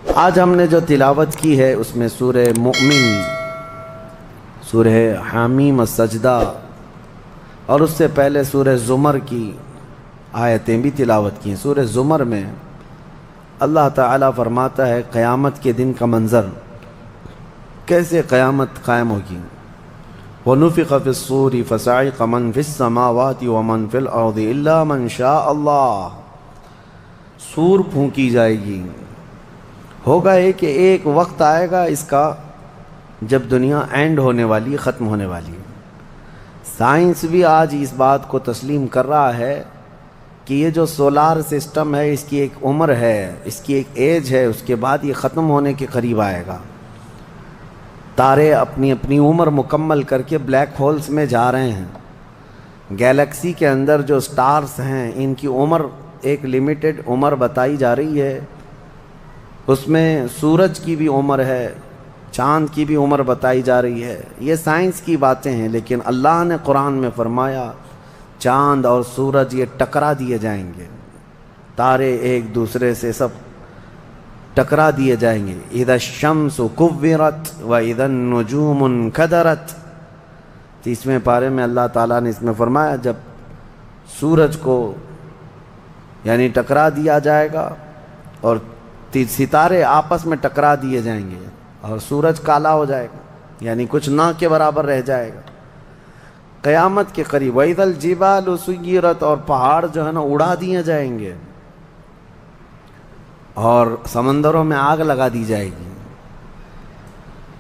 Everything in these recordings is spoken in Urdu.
آج ہم نے جو تلاوت کی ہے اس میں سورہ مؤمن، سورہ حامیم السجدہ اور اس سے پہلے سورہ زمر کی آیتیں بھی تلاوت کی ہیں۔ سورہ زمر میں اللہ تعالیٰ فرماتا ہے قیامت کے دن کا منظر، کیسے قیامت قائم ہوگی۔ وَنُفِخَ فِي الصُّورِ فَصَعِقَ مَنْ فِي السَّمَاوَاتِ وَمَنْ فِي الْأَرْضِ إِلَّا مَنْ شَاءَ اللَّهُ، سور پھونکی جائے گی۔ ہوگا یہ کہ ایک وقت آئے گا اس کا جب دنیا اینڈ ہونے والی، ختم ہونے والی ہے۔ سائنس بھی آج اس بات کو تسلیم کر رہا ہے کہ یہ جو سولار سسٹم ہے اس کی ایک عمر ہے، اس کی ایک ایج ہے، اس کے بعد یہ ختم ہونے کے قریب آئے گا۔ تارے اپنی اپنی عمر مکمل کر کے بلیک ہولز میں جا رہے ہیں۔ گیلیکسی کے اندر جو سٹارز ہیں ان کی عمر ایک لیمیٹڈ عمر بتائی جا رہی ہے، اس میں سورج کی بھی عمر ہے، چاند کی بھی عمر بتائی جا رہی ہے۔ یہ سائنس کی باتیں ہیں، لیکن اللہ نے قرآن میں فرمایا چاند اور سورج یہ ٹکرا دیے جائیں گے، تارے ایک دوسرے سے سب ٹکرا دیے جائیں گے۔ اذا الشمس کورت واذا النجوم انکدرت، 30ویں پارے میں اللہ تعالیٰ نے اس میں فرمایا جب سورج کو یعنی ٹکرا دیا جائے گا اور ستارے آپس میں ٹکرا دیے جائیں گے اور سورج کالا ہو جائے گا، یعنی کچھ نہ کے برابر رہ جائے گا قیامت کے قریب۔ وَإِذَا الْجِبَالُ سُيِّرَتْ، اور پہاڑ جو ہے نا اڑا دیے جائیں گے اور سمندروں میں آگ لگا دی جائے گی،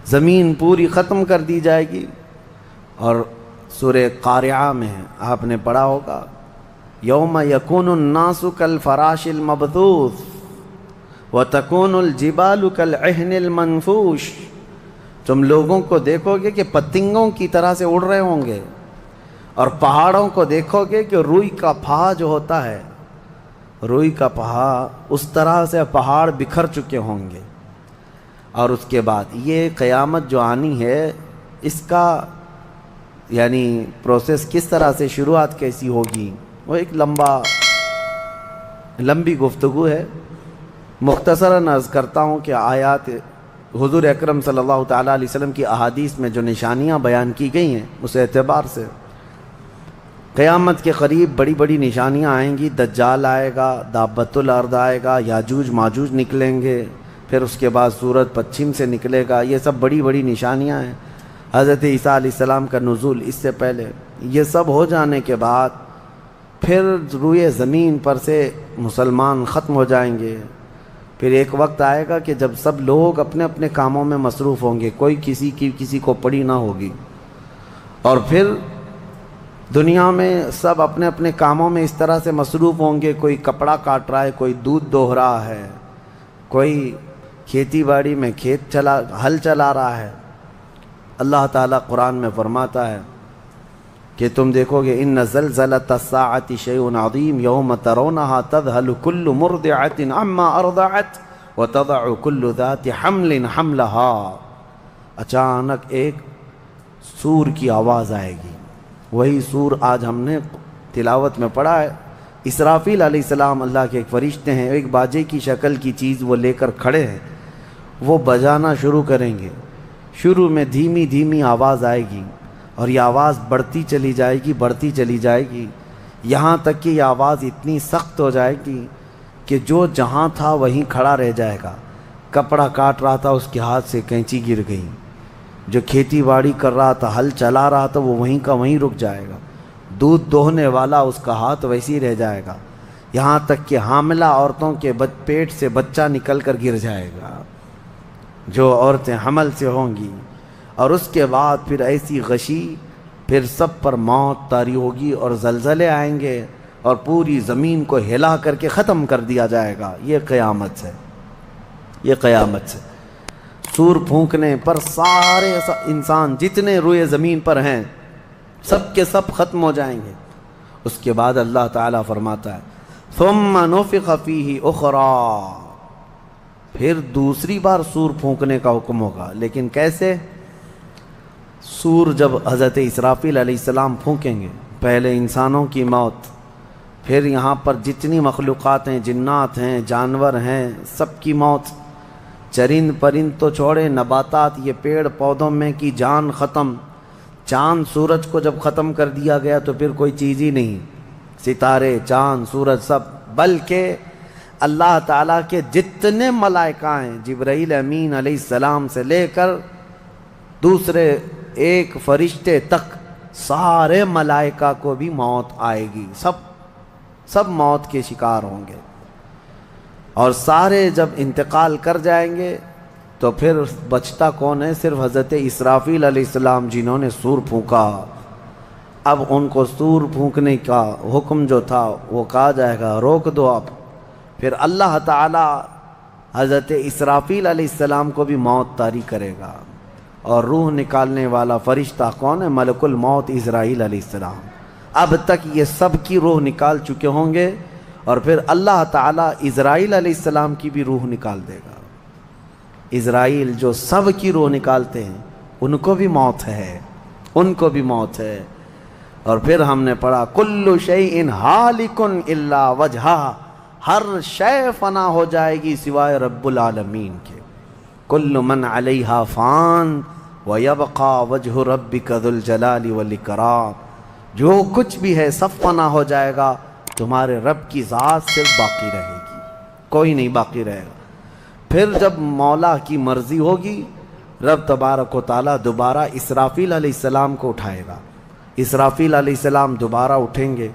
زمین پوری ختم کر دی جائے گی۔ اور سورہ قارعہ میں آپ نے پڑھا ہوگا یوم یکون الناس کالفراش المبثوث وتکون الجبال کالعہن المنفوش، تم لوگوں کو دیکھو گے کہ پتنگوں کی طرح سے اڑ رہے ہوں گے، اور پہاڑوں کو دیکھو گے کہ روئی کا پھا جو ہوتا ہے، روئی کا پہا اس طرح سے پہاڑ بکھر چکے ہوں گے۔ اور اس کے بعد یہ قیامت جو آنی ہے اس کا یعنی پروسیس کس طرح سے، شروعات کیسی ہوگی، وہ ایک لمبی گفتگو ہے۔ مختصراً عرض کرتا ہوں کہ آیات حضور اکرم صلی اللہ تعالیٰ علیہ وسلم کی احادیث میں جو نشانیاں بیان کی گئی ہیں اس اعتبار سے قیامت کے قریب بڑی بڑی نشانیاں آئیں گی۔ دجال آئے گا، دابۃ الارض آئے گا، یاجوج ماجوج نکلیں گے، پھر اس کے بعد سورج پچھم سے نکلے گا۔ یہ سب بڑی بڑی نشانیاں ہیں۔ حضرت عیسیٰ علیہ السلام کا نزول اس سے پہلے، یہ سب ہو جانے کے بعد پھر روئے زمین پر سے مسلمان ختم ہو جائیں گے۔ پھر ایک وقت آئے گا کہ جب سب لوگ اپنے اپنے کاموں میں مصروف ہوں گے، کوئی کسی کو پڑی نہ ہوگی، اور پھر دنیا میں سب اپنے اپنے کاموں میں اس طرح سے مصروف ہوں گے، کوئی کپڑا کاٹ رہا ہے، کوئی دودھ دوہ رہا ہے، کوئی کھیتی باڑی میں ہل چلا رہا ہے۔ اللہ تعالیٰ قرآن میں فرماتا ہے کہ تم دیکھو گے ان زلزلۃ الساعۃ شیء عظیم یوم ترونھا تذہل کل مرضعۃ عما ارضعت وتضع کل ذات حمل حملھا، اچانک ایک سور کی آواز آئے گی۔ وہی سور آج ہم نے تلاوت میں پڑھا ہے۔ اسرافیل علیہ السلام اللہ کے ایک فرشتے ہیں، ایک باجے کی شکل کی چیز وہ لے کر کھڑے ہیں، وہ بجانا شروع کریں گے۔ شروع میں دھیمی دھیمی آواز آئے گی اور یہ آواز بڑھتی چلی جائے گی، یہاں تک کہ یہ آواز اتنی سخت ہو جائے گی کہ جو جہاں تھا وہیں کھڑا رہ جائے گا۔ کپڑا کاٹ رہا تھا اس کے ہاتھ سے کینچی گر گئی، جو کھیتی باڑی کر رہا تھا، ہل چلا رہا تھا، وہ وہیں کا وہیں رک جائے گا۔ دودھ دوہنے والا اس کا ہاتھ ویسے ہی رہ جائے گا، یہاں تک کہ حاملہ عورتوں کے پیٹ سے بچہ نکل کر گر جائے گا، جو عورتیں حمل سے ہوں گی۔ اور اس کے بعد پھر ایسی غشی، پھر سب پر موت طاری ہوگی اور زلزلے آئیں گے اور پوری زمین کو ہلا کر کے ختم کر دیا جائے گا۔ یہ قیامت سے سور پھونکنے پر سارے انسان جتنے روئے زمین پر ہیں سب کے سب ختم ہو جائیں گے۔ اس کے بعد اللہ تعالیٰ فرماتا ہے ثم نفخ فیہ اخری، پھر دوسری بار سور پھونکنے کا حکم ہوگا۔ لیکن کیسے؟ سور جب حضرت اسرافیل علیہ السلام پھونکیں گے، پہلے انسانوں کی موت، پھر یہاں پر جتنی مخلوقات ہیں، جنات ہیں، جانور ہیں، سب کی موت، چرند پرند تو چھوڑے، نباتات یہ پیڑ پودوں میں کی جان ختم، چاند سورج کو جب ختم کر دیا گیا تو پھر کوئی چیز ہی نہیں، ستارے چاند سورج سب، بلکہ اللہ تعالیٰ کے جتنے ملائکہ ہیں، جبرائیل امین علیہ السلام سے لے کر دوسرے ایک فرشتے تک، سارے ملائکہ کو بھی موت آئے گی، سب موت کے شکار ہوں گے، اور سارے جب انتقال کر جائیں گے تو پھر بچتا کون ہے؟ صرف حضرت اسرافیل علیہ السلام، جنہوں نے سور پھونکا۔ اب ان کو سور پھونکنے کا حکم جو تھا وہ کہا جائے گا روک دو اب، پھر اللہ تعالی حضرت اسرافیل علیہ السلام کو بھی موت طاری کرے گا، اور روح نکالنے والا فرشتہ کون ہے؟ ملک الموت اسرائیل علیہ السلام۔ اب تک یہ سب کی روح نکال چکے ہوں گے، اور پھر اللہ تعالیٰ اسرائیل علیہ السلام کی بھی روح نکال دے گا۔ اسرائیل جو سب کی روح نکالتے ہیں ان کو بھی موت ہے، ان کو بھی موت ہے۔ اور پھر ہم نے پڑھا کل شیء ہالک الا وجہہ، ہر شے فنا ہو جائے گی سوائے رب العالمین کے۔ کل من علیہا فان ویبقى وجہ ربک ذو الجلال والاکرام، جو کچھ بھی ہے سب فنا ہو جائے گا، تمہارے رب کی ذات صرف باقی رہے گی، کوئی نہیں باقی رہے گا۔ پھر جب مولا کی مرضی ہوگی، رب تبارک و تعالیٰ دوبارہ اسرافیل علیہ السلام کو اٹھائے گا، اسرافیل علیہ السلام دوبارہ اٹھیں گے،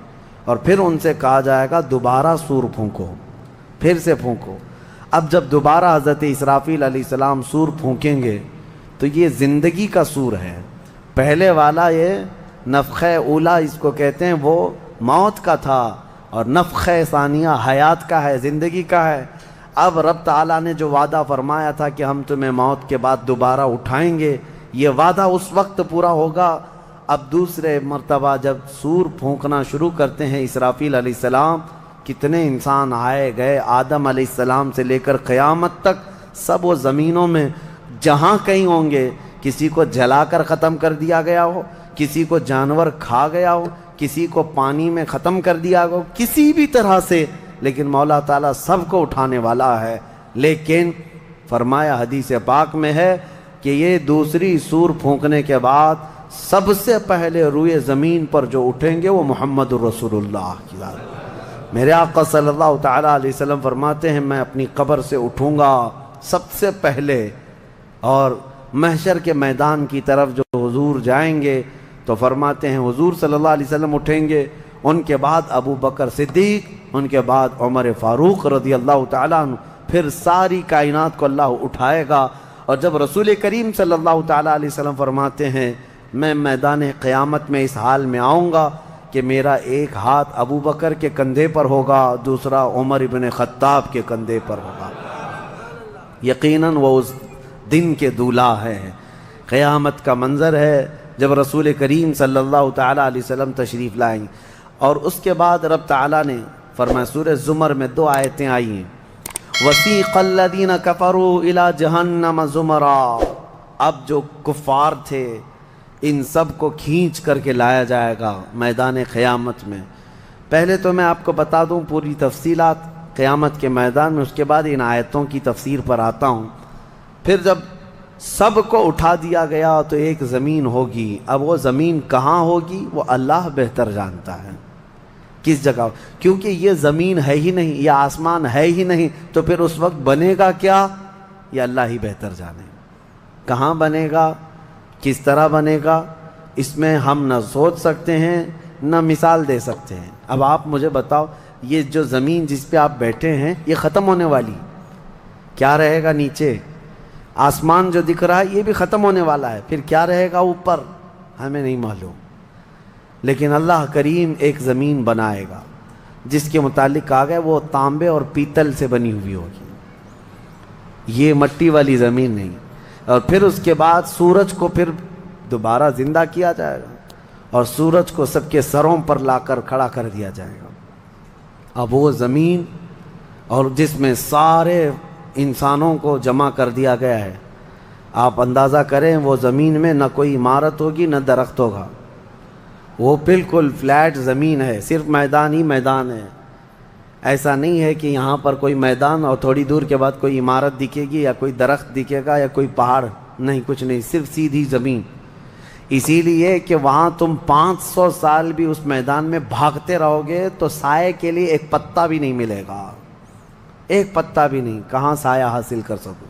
اور پھر ان سے کہا جائے گا دوبارہ سور پھونکو، پھر سے پھونکو۔ اب جب دوبارہ حضرت اسرافیل علیہ السلام سور پھونکیں گے تو یہ زندگی کا سور ہے، پہلے والا یہ نفخہ اولا اس کو کہتے ہیں، وہ موت کا تھا، اور نفخہ ثانیہ حیات کا ہے، زندگی کا ہے۔ اب رب تعالیٰ نے جو وعدہ فرمایا تھا کہ ہم تمہیں موت کے بعد دوبارہ اٹھائیں گے، یہ وعدہ اس وقت پورا ہوگا۔ اب دوسرے مرتبہ جب سور پھونکنا شروع کرتے ہیں اسرافیل علیہ السلام، کتنے انسان آئے گئے، آدم علیہ السلام سے لے کر قیامت تک، سب وہ زمینوں میں جہاں کہیں ہوں گے، کسی کو جلا کر ختم کر دیا گیا ہو، کسی کو جانور کھا گیا ہو، کسی کو پانی میں ختم کر دیا ہو، کسی بھی طرح سے، لیکن مولا تعالیٰ سب کو اٹھانے والا ہے۔ لیکن فرمایا حدیث پاک میں ہے کہ یہ دوسری سور پھونکنے کے بعد سب سے پہلے روئے زمین پر جو اٹھیں گے وہ محمد الرسول اللہ کی ذات۔ میرے آقا صلی اللہ تعالیٰ علیہ وسلم فرماتے ہیں میں اپنی قبر سے اٹھوں گا سب سے پہلے، اور محشر کے میدان کی طرف جو حضور جائیں گے تو فرماتے ہیں حضور صلی اللہ علیہ وسلم اٹھیں گے، ان کے بعد ابو بکر صدیق، ان کے بعد عمر فاروق رضی اللہ تعالیٰ عنہ، پھر ساری کائنات کو اللہ اٹھائے گا۔ اور جب رسول کریم صلی اللہ تعالیٰ علیہ وسلم فرماتے ہیں میں میدان قیامت میں اس حال میں آؤں گا کہ میرا ایک ہاتھ ابو بکر کے کندھے پر ہوگا، دوسرا عمر ابن خطاب کے کندھے پر ہوگا۔ یقیناً وہ اس دن کے دولہا ہے، قیامت کا منظر ہے جب رسول کریم صلی اللہ تعالیٰ علیہ وسلم تشریف لائیں۔ اور اس کے بعد رب تعالیٰ نے فرمایا، سورہ زمر میں 2 آیتیں آئی ہیں، وَسِيقَ الَّذِينَ كَفَرُوا إِلَى جَهَنَّمَ زُمَرًا، اب جو کفار تھے ان سب کو کھینچ کر کے لایا جائے گا میدان قیامت میں۔ پہلے تو میں آپ کو بتا دوں پوری تفصیلات قیامت کے میدان میں، اس کے بعد ان آیتوں کی تفسیر پر آتا ہوں۔ پھر جب سب کو اٹھا دیا گیا تو ایک زمین ہوگی، اب وہ زمین کہاں ہوگی وہ اللہ بہتر جانتا ہے کس جگہ، کیونکہ یہ زمین ہے ہی نہیں، یہ آسمان ہے ہی نہیں، تو پھر اس وقت بنے گا کیا یہ اللہ ہی بہتر جانے۔ کہاں بنے گا، کس طرح بنے گا، اس میں ہم نہ سوچ سکتے ہیں نہ مثال دے سکتے ہیں۔ اب آپ مجھے بتاؤ، یہ جو زمین جس پہ آپ بیٹھے ہیں یہ ختم ہونے والی، کیا رہے گا نیچے؟ آسمان جو دکھ رہا ہے یہ بھی ختم ہونے والا ہے، پھر کیا رہے گا اوپر ہمیں نہیں معلوم، لیکن اللہ کریم ایک زمین بنائے گا جس کے متعلق کہا گیا وہ تانبے اور پیتل سے بنی ہوئی ہوگی، یہ مٹی والی زمین نہیں۔ اور پھر اس کے بعد سورج کو پھر دوبارہ زندہ کیا جائے گا، اور سورج کو سب کے سروں پر لا کر کھڑا کر دیا جائے گا۔ اب وہ زمین اور جس میں سارے انسانوں کو جمع کر دیا گیا ہے، آپ اندازہ کریں وہ زمین میں نہ کوئی عمارت ہوگی نہ درخت ہوگا، وہ بالکل فلیٹ زمین ہے، صرف میدان ہی میدان ہے۔ ایسا نہیں ہے کہ یہاں پر کوئی میدان اور تھوڑی دور کے بعد کوئی عمارت دکھے گی یا کوئی درخت دکھے گا یا کوئی پہاڑ، نہیں، کچھ نہیں، صرف سیدھی زمین۔ اسی لیے کہ وہاں تم 500 سال بھی اس میدان میں بھاگتے رہو گے تو سائے کے لیے ایک پتا بھی نہیں ملے گا، ایک پتا بھی نہیں، کہاں سایہ حاصل کر سکو۔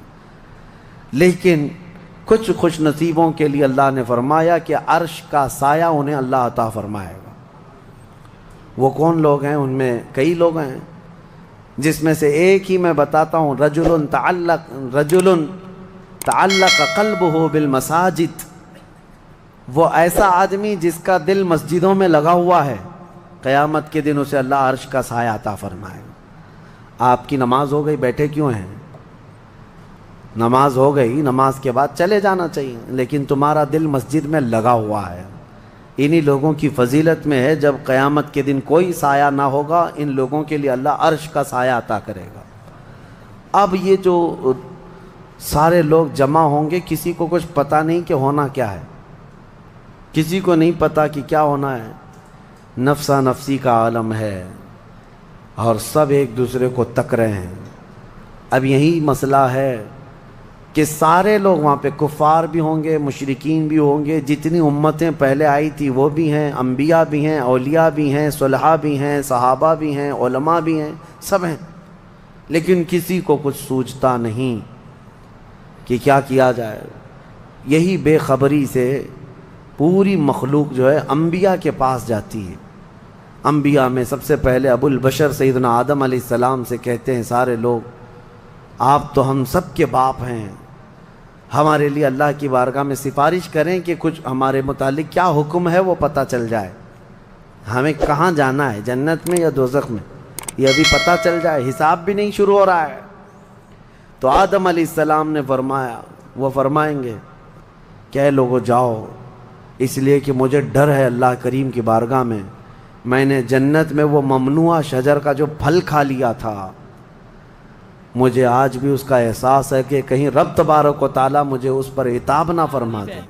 لیکن کچھ خوش نصیبوں کے لیے اللہ نے فرمایا کہ عرش کا سایہ انہیں اللہ عطا فرمائے گا۔ وہ کون لوگ ہیں؟ ان میں کئی لوگ ہیں، جس میں سے ایک ہی میں بتاتا ہوں، رجل تعلق قلبہ بالمساجد، وہ ایسا آدمی جس کا دل مسجدوں میں لگا ہوا ہے، قیامت کے دن اسے اللہ عرش کا سایہ عطا فرمائے گا۔ آپ کی نماز ہو گئی، بیٹھے کیوں ہیں؟ نماز ہو گئی، نماز کے بعد چلے جانا چاہیے، لیکن تمہارا دل مسجد میں لگا ہوا ہے۔ انہی لوگوں کی فضیلت میں ہے جب قیامت کے دن کوئی سایہ نہ ہوگا، ان لوگوں کے لیے اللہ عرش کا سایہ عطا کرے گا۔ اب یہ جو سارے لوگ جمع ہوں گے، کسی کو کچھ پتہ نہیں کہ ہونا کیا ہے، کسی کو نہیں پتا کہ کیا ہونا ہے، نفسا نفسی کا عالم ہے اور سب ایک دوسرے کو تک رہے ہیں۔ اب یہی مسئلہ ہے کہ سارے لوگ وہاں پہ کفار بھی ہوں گے، مشرکین بھی ہوں گے، جتنی امتیں پہلے آئی تھی وہ بھی ہیں، انبیاء بھی ہیں، اولیاء بھی ہیں، صلحاء بھی ہیں، صحابہ بھی ہیں، علماء بھی ہیں، سب ہیں، لیکن کسی کو کچھ سوچتا نہیں کہ کیا کیا جائے۔ یہی بے خبری سے پوری مخلوق جو ہے انبیاء کے پاس جاتی ہے۔ انبیاء میں سب سے پہلے ابو البشر سیدنا آدم علیہ السلام سے کہتے ہیں سارے لوگ، آپ تو ہم سب کے باپ ہیں، ہمارے لیے اللہ کی بارگاہ میں سفارش کریں کہ کچھ ہمارے متعلق کیا حکم ہے وہ پتہ چل جائے، ہمیں کہاں جانا ہے، جنت میں یا دوزخ میں، یہ ابھی پتہ چل جائے، حساب بھی نہیں شروع ہو رہا ہے۔ تو آدم علیہ السلام نے فرمایا، وہ فرمائیں گے کہ اے لوگو جاؤ، اس لیے کہ مجھے ڈر ہے اللہ کریم کی بارگاہ میں نے جنت میں وہ ممنوع شجر کا جو پھل کھا لیا تھا، مجھے آج بھی اس کا احساس ہے کہ کہیں رب تبارک و تعالیٰ مجھے اس پر عتاب نہ فرما دے۔